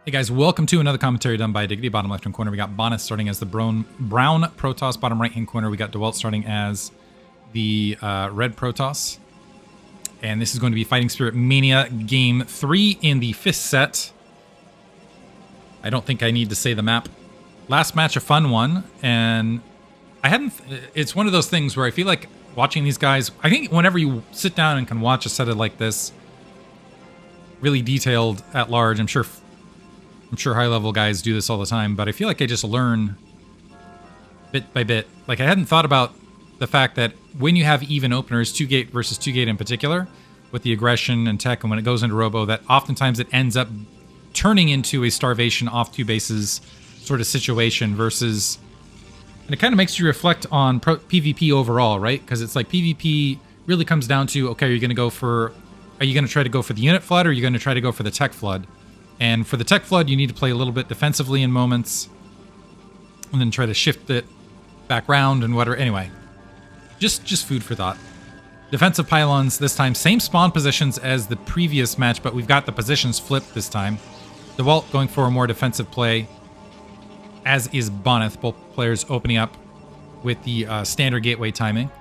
Hey guys, welcome to another commentary done by Diggity. Bottom left hand corner, we got Bonyth starting as the brown Protoss. Bottom right hand corner, we got Dewalt starting as the red Protoss. And this is going to be Fighting Spirit Mania Game 3 in the 5th set. I don't think I need to say the map. Last match, a fun one. And it's one of those things where I feel like watching these guys, I think whenever you sit down and can watch a set like this, really detailed at large, I'm sure high-level guys do this all the time, but I feel like I just learn bit by bit. Like, I hadn't thought about the fact that when you have even openers, 2-gate versus 2-gate in particular, with the aggression and tech, and when it goes into robo, that oftentimes it ends up turning into a starvation off 2 bases sort of situation versus... And it kind of makes you reflect on PvP overall, right? Because it's like PvP really comes down to, okay, are you going to try to go for the unit flood, or are you going to try to go for the tech flood? And for the tech flood, you need to play a little bit defensively in moments, and then try to shift it back round and whatever. Anyway, just food for thought. Defensive pylons this time, same spawn positions as the previous match, but we've got the positions flipped this time. Dewalt going for a more defensive play, as is Bonyth. Both players opening up with the standard gateway timing.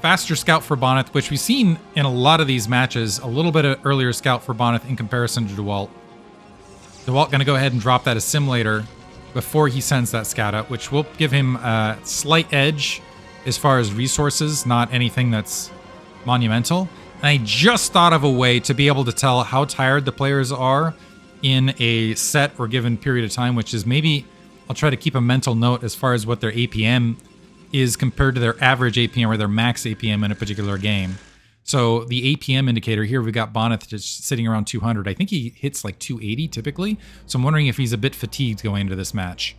Faster scout for Bonyth, which we've seen in a lot of these matches. A little bit of earlier scout for Bonyth in comparison to Dewalt. Dewalt going to go ahead and drop that assimilator before he sends that scout out, which will give him a slight edge as far as resources, not anything that's monumental. And I just thought of a way to be able to tell how tired the players are in a set or given period of time, which is maybe I'll try to keep a mental note as far as what their APM is compared to their average APM or their max APM in a particular game. So the APM indicator here, we got Bonyth just sitting around 200. I think he hits like 280 typically. So I'm wondering if he's a bit fatigued going into this match.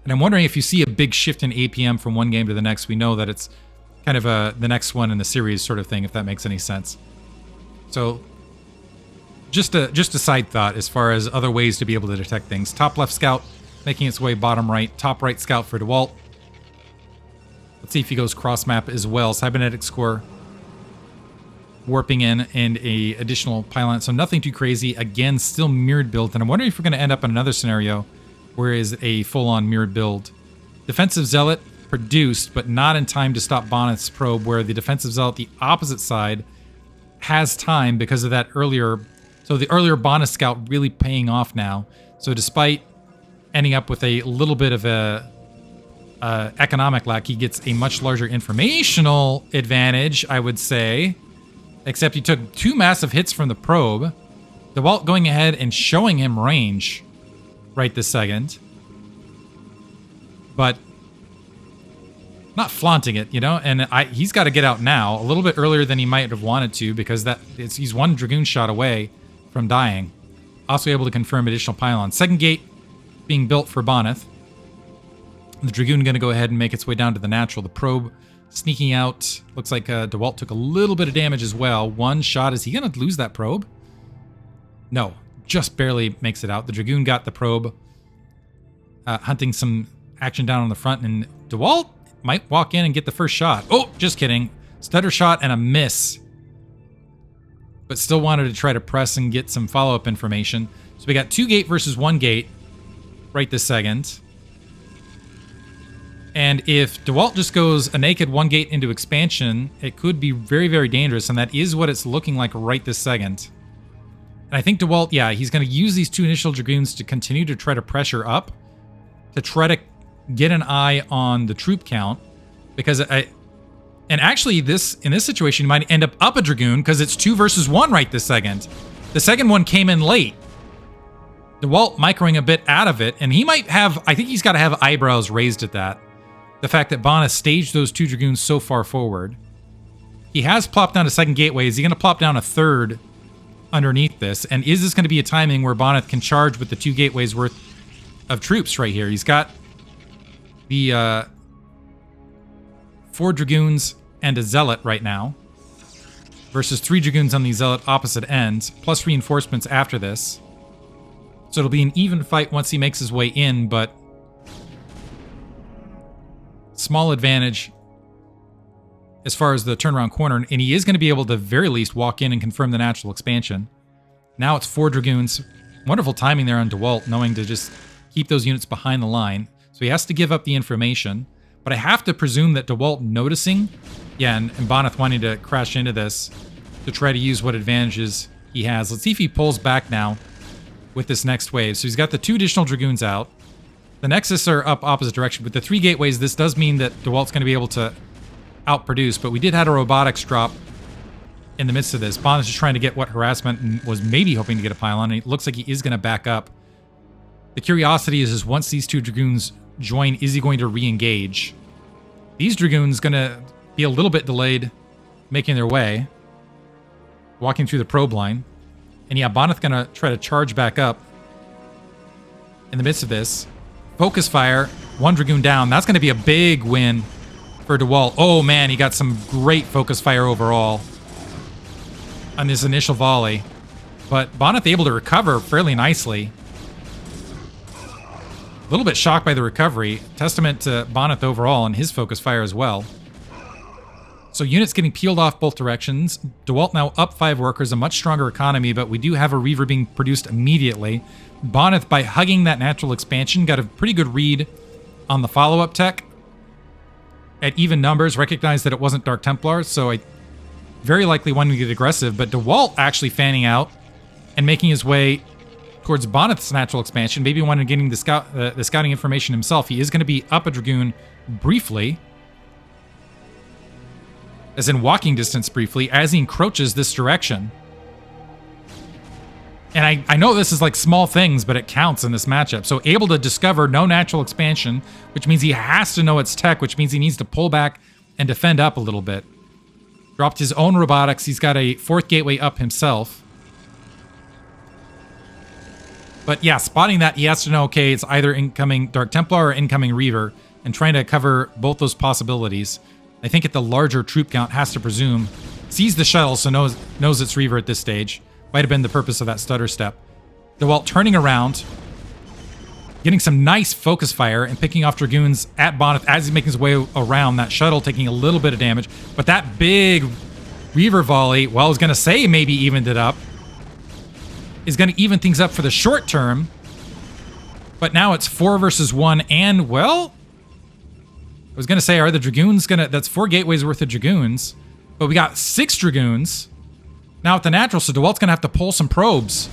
And I'm wondering if you see a big shift in APM from one game to the next, we know that it's kind of the next one in the series sort of thing, if that makes any sense. So just a side thought as far as other ways to be able to detect things. Top left scout making its way bottom right. Top right scout for Dewalt. Let's see if he goes cross map as well. Cybernetic score warping in and a additional pylon. So nothing too crazy. Again, still mirrored build. And I'm wondering if we're going to end up in another scenario where is a full-on mirrored build. Defensive Zealot produced, but not in time to stop Bonyth's probe, where the Defensive Zealot, the opposite side, has time because of that earlier... So the earlier Bonyth scout really paying off now. So despite ending up with a little bit of a economic lack, he gets a much larger informational advantage, I would say. Except he took 2 massive hits from the probe. Dewalt going ahead and showing him range right this second. But not flaunting it, you know? And he's got to get out now, a little bit earlier than he might have wanted to, because he's 1 Dragoon shot away from dying. Also able to confirm additional pylons. Second gate being built for Bonyth. The Dragoon going to go ahead and make its way down to the natural. The probe sneaking out. Looks like Dewalt took a little bit of damage as well. 1 shot. Is he going to lose that probe? No. Just barely makes it out. The Dragoon got the probe. Hunting some action down on the front. And Dewalt might walk in and get the first shot. Oh, just kidding. Stutter shot and a miss. But still wanted to try to press and get some follow-up information. So we got 2 gate versus 1 gate right this second. And if Dewalt just goes a naked 1 gate into expansion, it could be very, very dangerous, and that is what it's looking like right this second. And I think Dewalt, yeah, he's going to use these 2 initial Dragoons to continue to try to pressure up, to try to get an eye on the troop count, because and actually in this situation, you might end up a Dragoon, because it's 2 versus 1 right this second. The second one came in late. Dewalt microing a bit out of it, and he might have, I think he's got to have eyebrows raised at that. The fact that Bonyth staged those 2 Dragoons so far forward. He has plopped down a second gateway. Is he going to plop down a third underneath this? And is this going to be a timing where Bonyth can charge with the 2 gateways worth of troops right here? He's got the 4 Dragoons and a Zealot right now versus 3 Dragoons on the Zealot opposite end, plus reinforcements after this. So it'll be an even fight once he makes his way in, but small advantage as far as the turnaround corner, and he is going to be able to, very least, walk in and confirm the natural expansion. Now it's 4 Dragoons Wonderful timing there on Dewalt, knowing to just keep those units behind the line. So he has to give up the information. But I have to presume that Dewalt noticing, yeah, and Bonyth wanting to crash into this to try to use what advantages he has. Let's see if he pulls back now with this next wave. So he's got the 2 additional Dragoons out. The Nexus are up opposite direction. With the 3 gateways, this does mean that Dewalt's going to be able to outproduce. But we did have a robotics drop in the midst of this. Bonyth is trying to get what harassment and was maybe hoping to get a pylon. And it looks like he is going to back up. The curiosity is once these 2 Dragoons join, is he going to re-engage? These Dragoons going to be a little bit delayed making their way, walking through the probe line. And yeah, Bonyth going to try to charge back up in the midst of this. Focus fire, 1 Dragoon down. That's going to be a big win for Dewalt. Oh man, he got some great focus fire overall on this initial volley. But Bonyth able to recover fairly nicely. A little bit shocked by the recovery. Testament to Bonyth overall and his focus fire as well. So units getting peeled off both directions. Dewalt now up 5 workers, a much stronger economy, but we do have a Reaver being produced immediately. Bonyth, by hugging that natural expansion, got a pretty good read on the follow-up tech. At even numbers, recognized that it wasn't Dark Templars, so I very likely wanted to get aggressive, but Dewalt actually fanning out and making his way towards Bonyth's natural expansion, maybe wanted getting the scouting information himself. He is going to be up a Dragoon briefly, as in walking distance briefly, as he encroaches this direction. And I know this is like small things, but it counts in this matchup. So able to discover no natural expansion, which means he has to know its tech, which means he needs to pull back and defend up a little bit. Dropped his own robotics. He's got a 4th gateway up himself. But yeah, spotting that, he has to know, okay, it's either incoming Dark Templar or incoming Reaver, and trying to cover both those possibilities. I think at the larger troop count, has to presume, sees the shuttle, so knows it's Reaver at this stage. Might have been the purpose of that stutter step. Dewalt turning around, getting some nice focus fire and picking off Dragoons at Bonyth as he's making his way around. That shuttle taking a little bit of damage. But that big Reaver volley, well, I was going to say maybe evened it up, is going to even things up for the short term. But now it's 4 versus 1, and, well, I was going to say, are the Dragoons going to... That's 4 gateways worth of Dragoons, but we got 6 Dragoons now at the natural, so Dewalt's going to have to pull some probes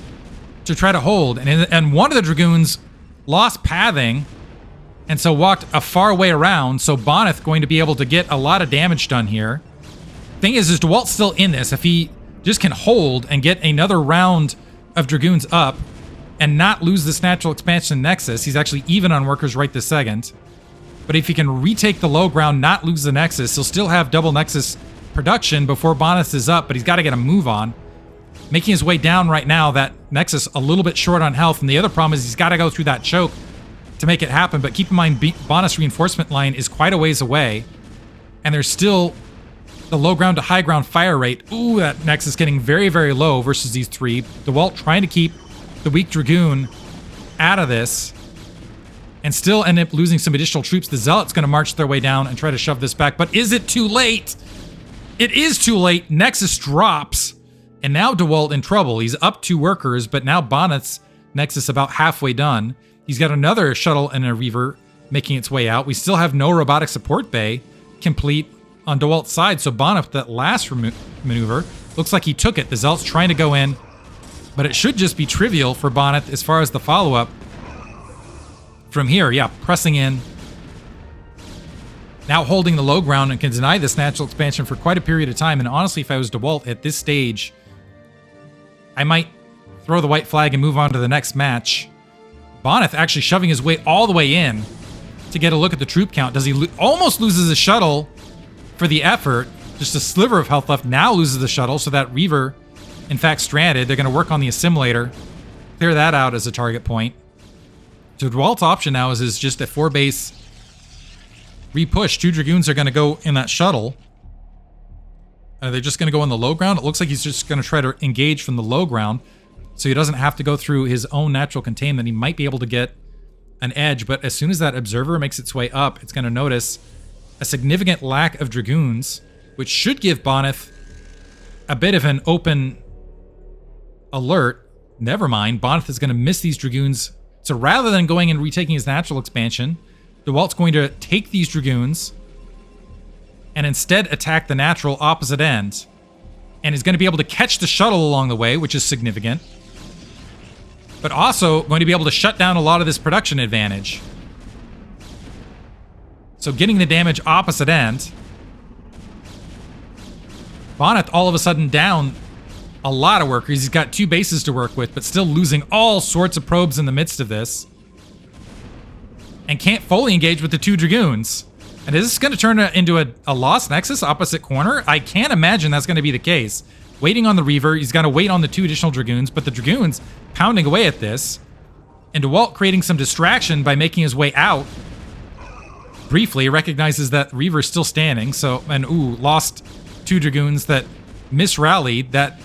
to try to hold. And one of the Dragoons lost pathing, and so walked a far way around, so Bonyth going to be able to get a lot of damage done here. Thing is Dewalt's still in this. If he just can hold and get another round of Dragoons up and not lose this natural expansion Nexus, he's actually even on workers right this second. But if he can retake the low ground, not lose the Nexus, he'll still have double Nexus production before Bonyth is up, but he's got to get a move on. Making his way down right now, that Nexus a little bit short on health, and the other problem is he's got to go through that choke to make it happen. But keep in mind, Bonyth's reinforcement line is quite a ways away, and there's still the low ground to high ground fire rate. Ooh, that Nexus getting very, very low versus these 3. Dewalt trying to keep the weak Dragoon out of this, and still end up losing some additional troops. The Zealot's going to march their way down and try to shove this back. But is it too late? It is too late. Nexus drops. And now Dewalt in trouble. He's up 2 workers, but now Bonyth's Nexus about halfway done. He's got another shuttle and a Reaver making its way out. We still have no robotic support bay complete on Dewalt's side. So Bonyth, that last maneuver, looks like he took it. The Zealot's trying to go in, but it should just be trivial for Bonyth as far as the follow-up from here. Yeah, pressing in. Now holding the low ground and can deny this natural expansion for quite a period of time. And honestly, if I was Dewalt at this stage, I might throw the white flag and move on to the next match. Bonyth actually shoving his way all the way in to get a look at the troop count. Does he almost loses the shuttle for the effort? Just a sliver of health left. Now loses the shuttle, so that Reaver, in fact, stranded. They're going to work on the assimilator. Clear that out as a target point. So Dewalt's option now is just a 4-base repush. 2 Dragoons are going to go in that shuttle. Are they just going to go on the low ground? It looks like he's just going to try to engage from the low ground, so he doesn't have to go through his own natural containment. He might be able to get an edge, but as soon as that observer makes its way up, it's going to notice a significant lack of Dragoons, which should give Bonyth a bit of an open alert Never mind. Bonyth is going to miss these Dragoons. So rather than going and retaking his natural expansion, Dewalt's going to take these Dragoons and instead attack the natural opposite end. And is going to be able to catch the shuttle along the way, which is significant. But also going to be able to shut down a lot of this production advantage. So getting the damage opposite end. Bonyth all of a sudden down a lot of workers. He's got 2 bases to work with, but still losing all sorts of probes in the midst of this. And can't fully engage with the 2 Dragoons. And is this going to turn into a lost Nexus opposite corner? I can't imagine that's going to be the case. Waiting on the Reaver. He's got to wait on the 2 additional Dragoons, but the Dragoons pounding away at this. And Dewalt creating some distraction by making his way out. Briefly recognizes that Reaver's still standing. So, and lost 2 Dragoons that misrallied. That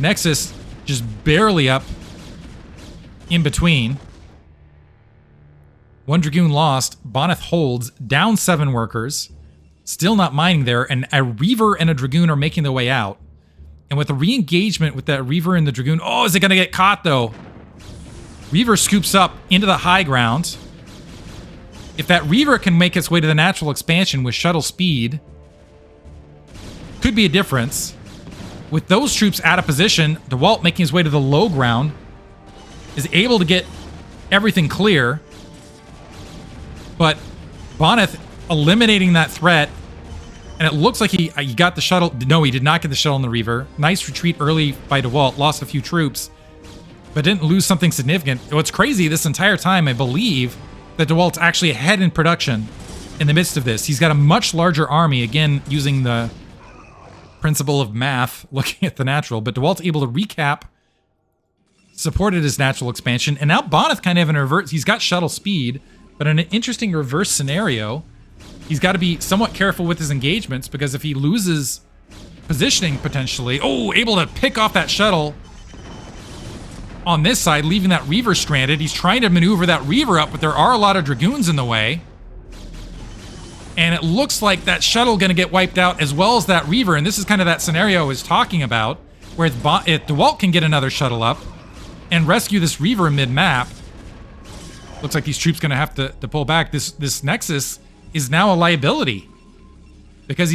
Nexus just barely up in between. 1 Dragoon lost. Bonyth holds. Down 7 workers. Still not mining there. And a Reaver and a Dragoon are making their way out. And with the re-engagement with that Reaver and the Dragoon... Oh, is it going to get caught, though? Reaver scoops up into the high ground. If that Reaver can make its way to the natural expansion with shuttle speed... Could be a difference. With those troops out of position, Dewalt making his way to the low ground... Is able to get everything clear... But Bonyth eliminating that threat, and it looks like he got the shuttle. No, he did not get the shuttle in the Reaver. Nice retreat early by Dewalt. Lost a few troops, but didn't lose something significant. What's crazy this entire time, I believe, that Dewalt's actually ahead in production in the midst of this. He's got a much larger army, again, using the principle of math, looking at the natural, but Dewalt's able to recap, supported his natural expansion, and now Bonyth kind of in reverse. He's got shuttle speed, but in an interesting reverse scenario, he's got to be somewhat careful with his engagements because if he loses positioning potentially... Oh, able to pick off that shuttle on this side, leaving that Reaver stranded. He's trying to maneuver that Reaver up, but there are a lot of Dragoons in the way. And it looks like that shuttle going to get wiped out as well as that Reaver. And this is kind of that scenario I was talking about, where if Dewalt can get another shuttle up and rescue this Reaver mid-map, looks like these troops going to have to pull back. This Nexus is now a liability because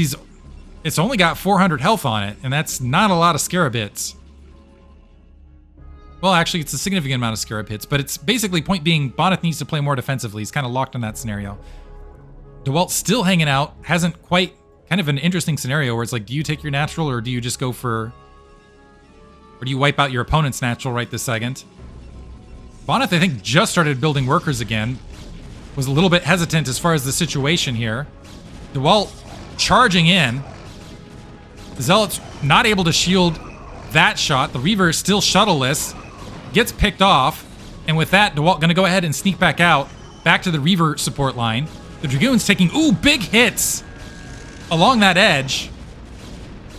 it's only got 400 health on it, and that's not a lot of Scarab hits. Well, actually, it's a significant amount of Scarab hits, but it's basically point being Bonyth needs to play more defensively. He's kind of locked in that scenario. Dewalt's still hanging out, hasn't quite, kind of an interesting scenario where it's like, do you take your natural or do you just go for, or do you wipe out your opponent's natural right this second? Bonyth, I think, just started building workers again. Was a little bit hesitant as far as the situation here. Dewalt charging in. The Zealot's not able to shield that shot. The Reaver is still shuttleless. Gets picked off. And with that, Dewalt going to go ahead and sneak back out. Back to the Reaver support line. The Dragoon's taking, big hits along that edge.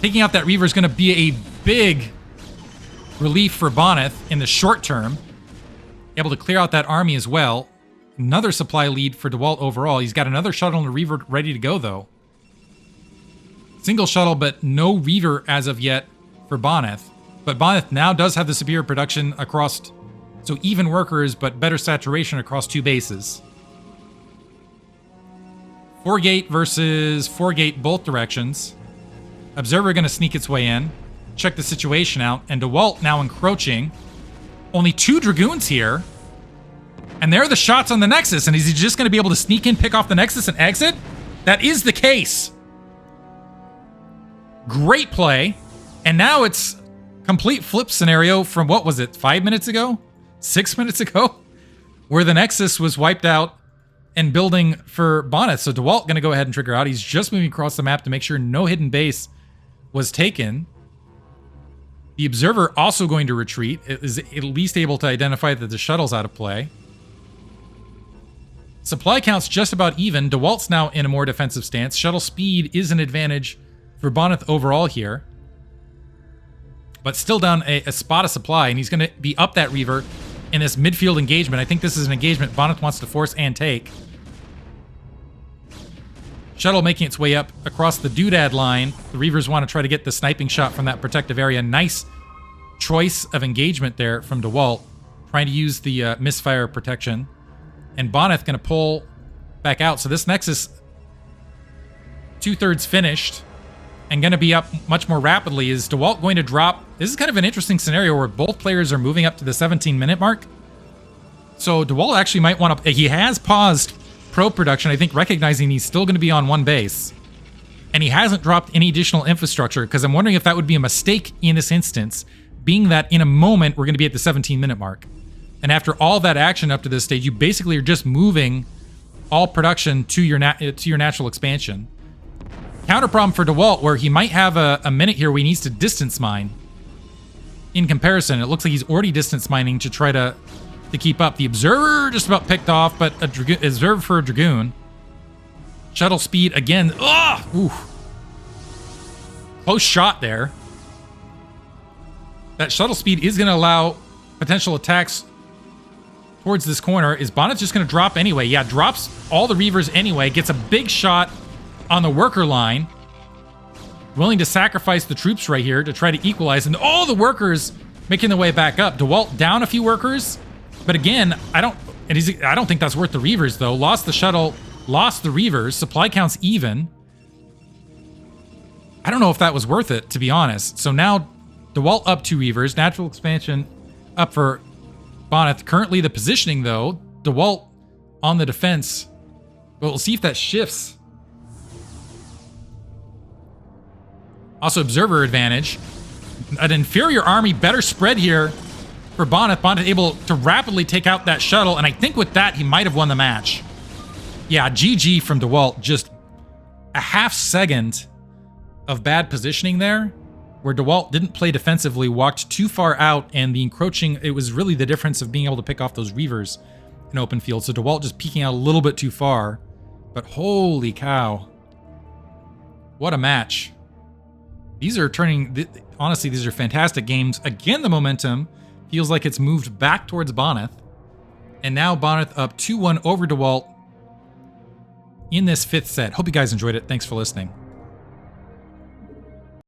Taking out that Reaver is going to be a big relief for Bonyth in the short term. Able to clear out that army as well. Another supply lead for Dewalt overall. He's got another shuttle and a Reaver ready to go, though. Single shuttle, but no Reaver as of yet for Bonyth. But Bonyth now does have the superior production across... So even workers, but better saturation across 2 bases. 4-gate versus 4-gate both directions. Observer going to sneak its way in. Check the situation out. And Dewalt now encroaching. Only 2 Dragoons here. And there are the shots on the Nexus. And is he just going to be able to sneak in, pick off the Nexus, and exit? That is the case. Great play. And now it's complete flip scenario from, what was it, 5 minutes ago? 6 minutes ago? Where the Nexus was wiped out and building for Bonyth. So Dewalt going to go ahead and trigger out. He's just moving across the map to make sure no hidden base was taken. The Observer also going to retreat. It is at least able to identify that the shuttle's out of play. Supply count's just about even. Dewalt's now in a more defensive stance. Shuttle speed is an advantage for Bonyth overall here. But still down a spot of supply, and he's going to be up that Reaver in this midfield engagement. I think this is an engagement Bonyth wants to force and take. Shuttle making its way up across the doodad line. The Reavers want to try to get the sniping shot from that protective area. Nice choice of engagement there from Dewalt, trying to use the misfire protection. And Bonyth going to pull back out. So this Nexus, 2/3 finished and going to be up much more rapidly. Is Dewalt going to drop? This is kind of an interesting scenario where both players are moving up to the 17-minute mark. So Dewalt actually might want to... He has paused probe production, I think, recognizing he's still going to be on one base. And he hasn't dropped any additional infrastructure, because I'm wondering if that would be a mistake in this instance, being that in a moment we're going to be at the 17-minute mark. And after all that action up to this stage, you basically are just moving all production to your natural expansion. Counter problem for Dewalt, where he might have a minute here where he needs to distance mine. In comparison, it looks like he's already distance mining to try to keep up. The Observer just about picked off, but Observer for a Dragoon. Shuttle speed again. Ugh! Ooh. Close shot there. That shuttle speed is going to allow potential attacks towards this corner. Is Bonyth just going to drop anyway? Yeah, drops all the Reavers anyway. Gets a big shot on the worker line. Willing to sacrifice the troops right here to try to equalize. And all the workers making their way back up. Dewalt down a few workers. But again, I don't think that's worth the Reavers, though. Lost the shuttle, lost the Reavers. Supply count's even. I don't know if that was worth it, to be honest. So now Dewalt up 2 Reavers. Natural expansion up for Bonyth. Currently the positioning, though, Dewalt on the defense. But we'll see if that shifts. Also, Observer advantage. An inferior army, better spread here for Bonyth. Bonyth able to rapidly take out that shuttle, and I think with that, he might have won the match. Yeah, GG from Dewalt. Just a half second of bad positioning there, where Dewalt didn't play defensively, walked too far out, and the encroaching, it was really the difference of being able to pick off those Reavers in open field. So Dewalt just peeking out a little bit too far. But holy cow. What a match. These are honestly, these are fantastic games. Again, the momentum feels like it's moved back towards Bonyth. And now Bonyth up 2-1 over Dewalt in this 5th set. Hope you guys enjoyed it. Thanks for listening.